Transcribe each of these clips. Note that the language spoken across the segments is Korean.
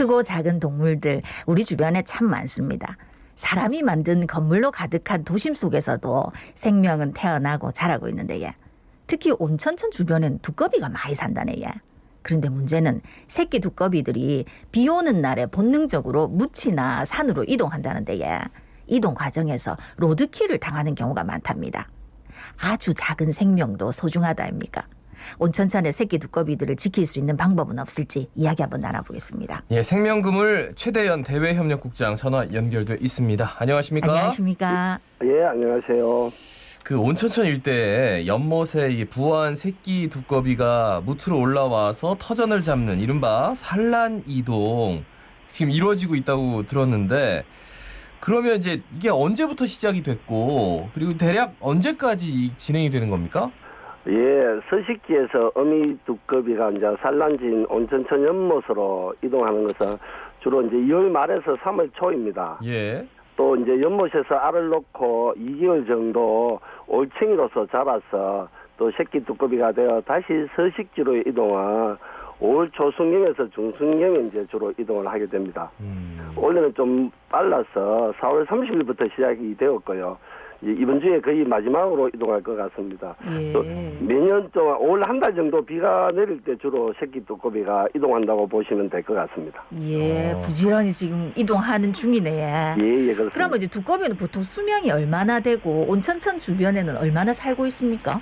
크고 작은 동물들 우리 주변에 참 많습니다. 사람이 만든 건물로 가득한 도심 속에서도 생명은 태어나고 자라고 있는데 특히 온천천 주변엔 두꺼비가 많이 산다네. 그런데 문제는 새끼 두꺼비들이 비 오는 날에 본능적으로 묻이나 산으로 이동한다는데 이동 과정에서 로드킬을 당하는 경우가 많답니다. 아주 작은 생명도 소중하다 아닙니까? 온천천의 새끼 두꺼비들을 지킬 수 있는 방법은 없을지 이야기 한번 나눠보겠습니다. 예, 생명그물 최대현 대외협력국장 전화 연결돼 있습니다. 안녕하십니까? 안녕하십니까? 예, 안녕하세요. 그 온천천 일대에 연못에 이 부화한 새끼 두꺼비가 무트로 올라와서 터전을 잡는 이른바 산란 이동 지금 이루어지고 있다고 들었는데 그러면 이제 이게 언제부터 시작이 됐고 그리고 대략 언제까지 진행이 되는 겁니까? 예, 서식지에서 어미 두꺼비가 이제 산란지인 온천천 연못으로 이동하는 것은 주로 이제 2월 말에서 3월 초입니다. 예. 또 이제 연못에서 알을 놓고 2개월 정도 올챙이로서 자라서 또 새끼 두꺼비가 되어 다시 서식지로 이동한 5월 초순경에서 중순경에 이제 주로 이동을 하게 됩니다. 원래는 좀 빨라서 4월 30일부터 시작이 되었고요. 이번 주에 거의 마지막으로 이동할 것 같습니다. 예. 또 매년 동안 올 한 달 정도 비가 내릴 때 주로 새끼 두꺼비가 이동한다고 보시면 될 것 같습니다. 예, 부지런히 지금 이동하는 중이네. 예, 그렇습니다. 그러면 이제 두꺼비는 보통 수명이 얼마나 되고 온천천 주변에는 얼마나 살고 있습니까?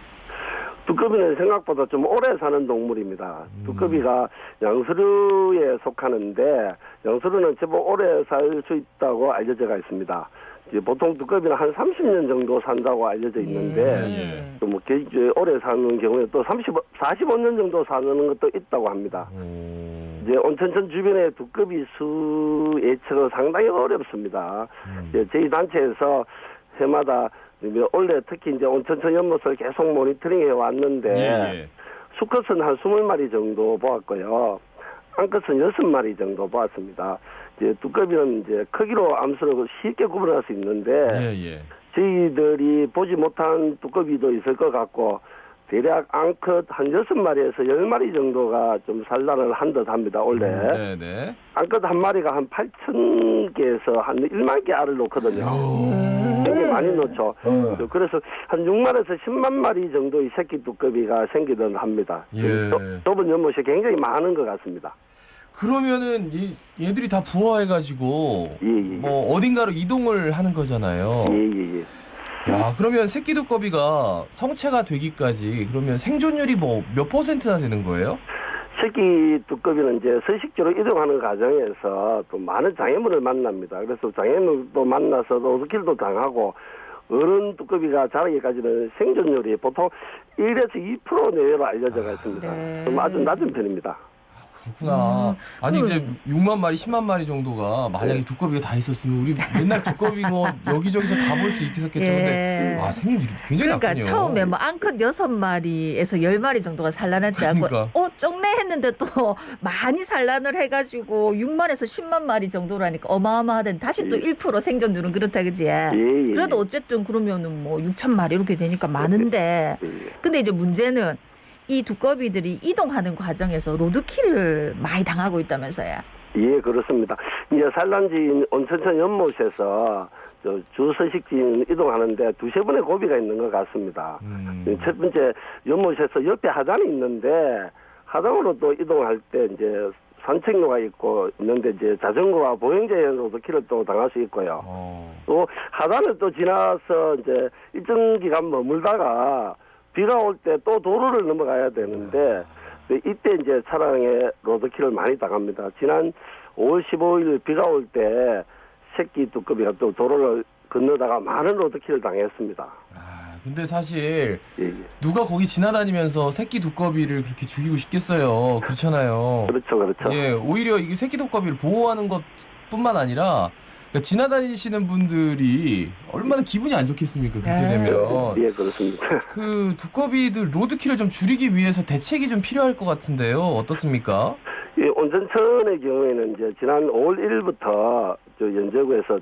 두꺼비는 생각보다 좀 오래 사는 동물입니다. 두꺼비가 양서류에 속하는데 양서류는 제법 오래 살 수 있다고 알려져 있습니다. 보통 두꺼비는 한 30년 정도 산다고 알려져 있는데 또 뭐 오래 사는 경우에 또 45년 정도 사는 것도 있다고 합니다. 이제 온천천 주변의 두꺼비 수 예측은 상당히 어렵습니다. 저희 단체에서 해마다 원래 특히 이제 온천천 연못을 계속 모니터링해 왔는데 수컷은 한 20마리 정도 보았고요. 암컷은 6마리 정도 보았습니다. 이제 두꺼비는 이제 크기로 암수를 쉽게 구분할 수 있는데 저희들이 보지 못한 두꺼비도 있을 것 같고 대략 암컷 한 6마리에서 10마리 정도가 좀 산란을 한 듯 합니다. 원래 암컷 한 마리가 한 8,000개에서 한 1만 개 알을 놓거든요. 굉장히 많이 놓죠. 그래서 한 6만에서 10만 마리 정도의 새끼 두꺼비가 생기든 합니다. 좁은 연못이 굉장히 많은 것 같습니다. 그러면은 얘들이 다 부화해가지고 뭐 어딘가로 이동을 하는 거잖아요. 야, 그러면 새끼 두꺼비가 성체가 되기까지 그러면 생존율이 뭐 몇 %나 되는 거예요? 새끼 두꺼비는 이제 서식지로 이동하는 과정에서 또 많은 장애물을 만납니다. 그래서 장애물도 만나서 로드킬도 당하고 어른 두꺼비가 자라기까지는 생존율이 보통 1에서 2% 내외로 알려져 있습니다. 좀 아주 낮은 편입니다. 그렇구나. 아니 이제 6만 마리, 10만 마리 정도가 만약에 두꺼비가 다 있었으면 우리 맨날 두꺼비 뭐 여기저기서 다 볼 수 있겠겠죠. 근데 생존율이 굉장히 그러니까 낮군요. 처음에 뭐 암컷 6마리에서 10마리 정도가 산란했다고 쪽내 했는데 또 많이 산란을 해가지고 6만에서 10만 마리 정도라니까 어마어마하던 다시 또 1% 생존율은 그렇다 그지? 그래도 어쨌든 그러면은 뭐 6천 마리 이렇게 되니까 많은데 근데 이제 문제는 이 두꺼비들이 이동하는 과정에서 로드킬을 많이 당하고 있다면서요? 예, 그렇습니다. 이제 산란지인 온천천 연못에서 주 서식지인 이동하는데 두세 번의 고비가 있는 것 같습니다. 첫 번째 연못에서 옆에 하단이 있는데 하단으로 또 이동할 때 이제 산책로가 있는데 이제 자전거와 보행자용 로드킬을 또 당할 수 있고요. 또 하단을 또 지나서 이제 일정 기간 머물다가 비가 올 때 또 도로를 넘어가야 되는데 이때 이제 차량에 로드킬을 많이 당합니다. 지난 5월 15일 비가 올 때 새끼 두꺼비가 또 도로를 건너다가 많은 로드킬을 당했습니다. 근데 사실 누가 거기 지나다니면서 새끼 두꺼비를 그렇게 죽이고 싶겠어요. 그렇잖아요. 그렇죠. 예, 오히려 이게 새끼 두꺼비를 보호하는 것뿐만 아니라 그러니까 지나다니시는 분들이 얼마나 기분이 안 좋겠습니까? 그렇게 되면. 예, 그렇습니다. 그 두꺼비들 로드킬을 좀 줄이기 위해서 대책이 좀 필요할 것 같은데요. 어떻습니까? 예, 온천천의 경우에는 이제 지난 5월 1일부터 연제구에서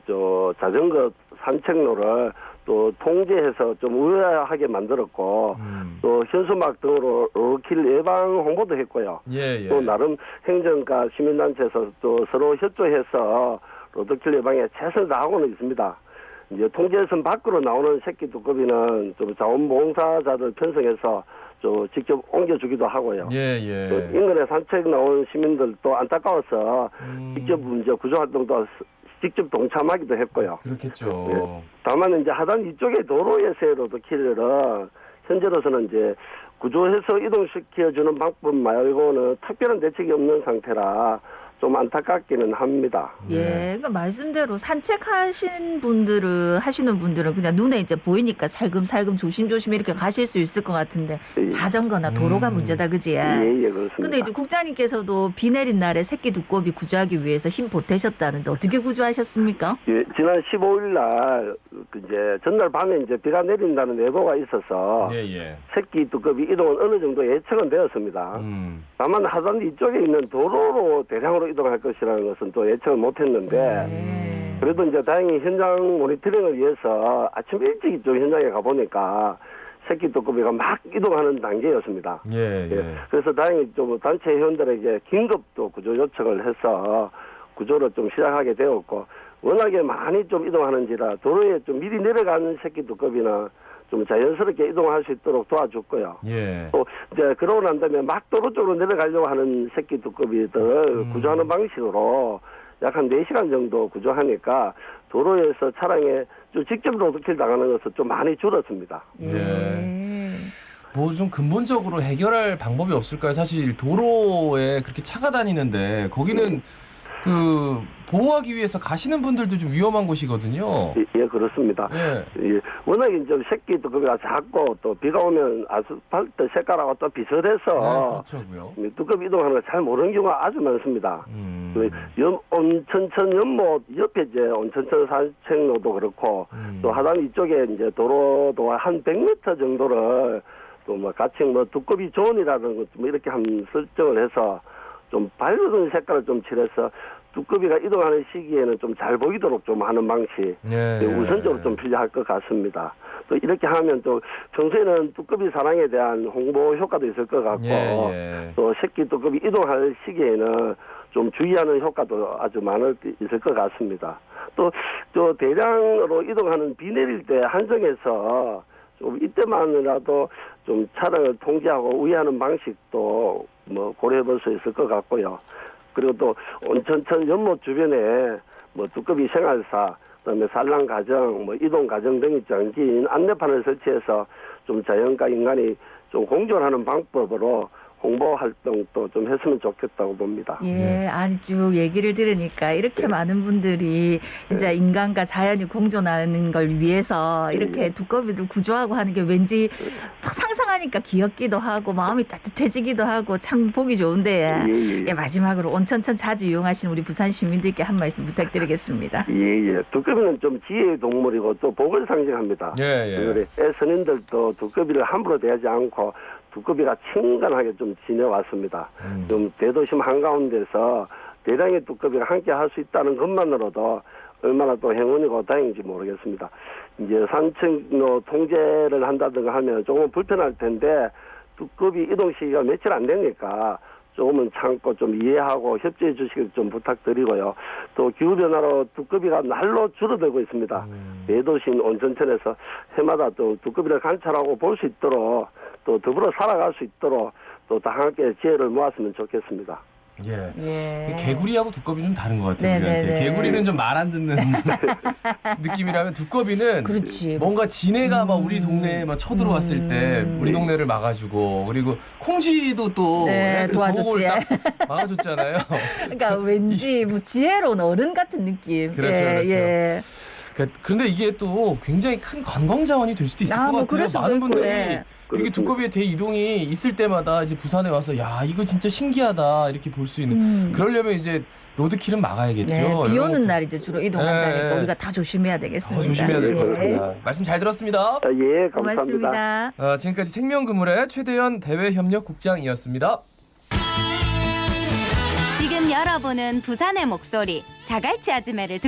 자전거 산책로를 또 통제해서 좀 우회하게 만들었고 또 현수막 등으로 로드킬 예방 홍보도 했고요. 예, 예. 또 나름 행정과 시민단체에서 또 서로 협조해서 로드킬 예방에 최선을 다하고는 있습니다. 이제 통제선 밖으로 나오는 새끼 두꺼비는 좀 자원봉사자들 편성해서 좀 직접 옮겨주기도 하고요. 예, 또 예. 인근에 산책 나온 시민들도 안타까워서 직접 이제 구조 활동도 직접 동참하기도 했고요. 그렇겠죠. 예. 다만 이제 하단 이쪽의 도로에서의 로드킬은 현재로서는 이제 구조해서 이동시켜주는 방법 말고는 특별한 대책이 없는 상태라 좀 안타깝기는 합니다. 예, 그러니까 말씀대로 산책하시는 분들은 그냥 눈에 이제 보이니까 살금살금 조심조심 이렇게 가실 수 있을 것 같은데 예. 자전거나 도로가 문제다, 그지? 예, 그렇습니다. 근데 이제 국장님께서도 비 내린 날에 새끼 두꺼비 구조하기 위해서 힘 보태셨다는데 어떻게 구조하셨습니까? 예, 지난 15일 날 이제 전날 밤에 이제 비가 내린다는 예보가 있어서 예, 예. 새끼 두꺼비 이동은 어느 정도 예측은 되었습니다. 다만 하단 이쪽에 있는 도로로 대량으로 이동할 것이라는 것은 또 예측을 못했는데 그래도 이제 다행히 현장 모니터링을 위해서 아침 일찍 좀 현장에 가보니까 새끼 두꺼비가 막 이동하는 단계였습니다. 예, 예. 그래서 다행히 좀 단체 회원들에게 긴급 또 구조 요청을 해서 구조를 좀 시작하게 되었고 워낙에 많이 좀 이동하는지라 도로에 좀 미리 내려가는 새끼 두꺼비나 좀 자연스럽게 이동할 수 있도록 도와줬고요. 예. 또 이제 그러고 난 다음에 막 도로 쪽으로 내려가려고 하는 새끼 두꺼비들을 구조하는 방식으로 약 한 4시간 정도 구조하니까 도로에서 차량에 좀 직접 로드킬 당하는 것은 좀 많이 줄었습니다. 예. 뭐 좀 근본적으로 해결할 방법이 없을까요? 사실 도로에 그렇게 차가 다니는데 거기는 그 보호하기 위해서 가시는 분들도 좀 위험한 곳이거든요. 예, 그렇습니다. 예. 예, 워낙에 이제 새끼 두꺼비가 작고 또 비가 오면 아스팔트 색깔하고 또 비슷해서 그렇더라고요. 두꺼비 이동하는 걸 잘 모르는 경우가 아주 많습니다. 온천천 연못 옆에 이제 온천천 산책로도 그렇고 또 하단 이쪽에 이제 도로도 한 100m 정도를 또 뭐 같이 뭐 두꺼비 존이라는 것 뭐 이렇게 한 설정을 해서 좀 밝은 색깔을 좀 칠해서 두꺼비가 이동하는 시기에는 좀 잘 보이도록 좀 하는 방식 예. 우선적으로 좀 필요할 것 같습니다. 또 이렇게 하면 또 평소에는 두꺼비 사랑에 대한 홍보 효과도 있을 것 같고 예. 또 새끼 두꺼비 이동할 시기에는 좀 주의하는 효과도 아주 있을 것 같습니다. 또 대량으로 이동하는 비 내릴 때 한정해서 좀 이때만이라도 좀 차량을 통제하고 우회하는 방식도 뭐 고려해 볼 수 있을 것 같고요. 그리고 또 온천천 연못 주변에 뭐 두꺼비 생활사, 그다음에 산란 가정, 뭐 이동 가정 등이 정지인 안내판을 설치해서 좀 자연과 인간이 좀 공존하는 방법으로 홍보 활동도 좀 했으면 좋겠다고 봅니다. 예, 아니 쭉 얘기를 들으니까 이렇게 많은 분들이 이제 인간과 자연이 공존하는 걸 위해서 이렇게 두꺼비를 구조하고 하는 게 왠지 딱 상상하니까 귀엽기도 하고 마음이 따뜻해지기도 하고 참 보기 좋은데 예, 마지막으로 온천천 자주 이용하시는 우리 부산 시민들께 한 말씀 부탁드리겠습니다. 예. 두꺼비는 좀 지혜의 동물이고 또 복을 상징합니다. 예. 스님들도 두꺼비를 함부로 대하지 않고 두꺼비가 친근하게 좀 지내왔습니다. 좀 대도심 한가운데서 대량의 두꺼비가 함께 할 수 있다는 것만으로도 얼마나 또 행운이고 다행인지 모르겠습니다. 이제 산책로 통제를 한다든가 하면 조금 불편할 텐데 두꺼비 이동 시기가 며칠 안 되니까 조금은 참고 좀 이해하고 협조해 주시길 좀 부탁드리고요. 또 기후변화로 두꺼비가 날로 줄어들고 있습니다. 대도심 온천천에서 해마다 또 두꺼비를 관찰하고 볼 수 있도록 또 더불어 살아갈 수 있도록 또 다 함께 지혜를 모았으면 좋겠습니다. 예. 개구리하고 두꺼비 좀 다른 것 같아요. 네네네. 우리한테. 개구리는 좀 말 안 듣는 느낌이라면 두꺼비는 그렇지. 뭔가 지네가 막 우리 동네에 막 쳐들어왔을 때 우리 동네를 막아주고 그리고 콩쥐도 또 네, 그 도와줬지. 도움을 딱 막아줬잖아요. 그러니까 왠지 뭐 지혜로운 어른 같은 느낌. 그렇죠, 그렇죠. 예. 그런데 이게 또 굉장히 큰 관광 자원이 될 수도 있을 것 뭐 같아요. 그럴 수도 많은 있고, 분들이 예. 이렇게 두꺼비의 대이동이 있을 때마다 이제 부산에 와서 야 이거 진짜 신기하다 이렇게 볼 수 있는 그러려면 이제 로드킬은 막아야겠죠. 네, 비 오는 이런 날 이제 주로 이동한다니까 네. 우리가 다 조심해야 되겠습니다. 조심해야 될 것 예. 같습니다. 말씀 잘 들었습니다. 예, 감사합니다. 고맙습니다. 지금까지 생명그물의 최대현 대외협력국장이었습니다. 지금 여러분은 부산의 목소리 자갈치 아줌매를 듣고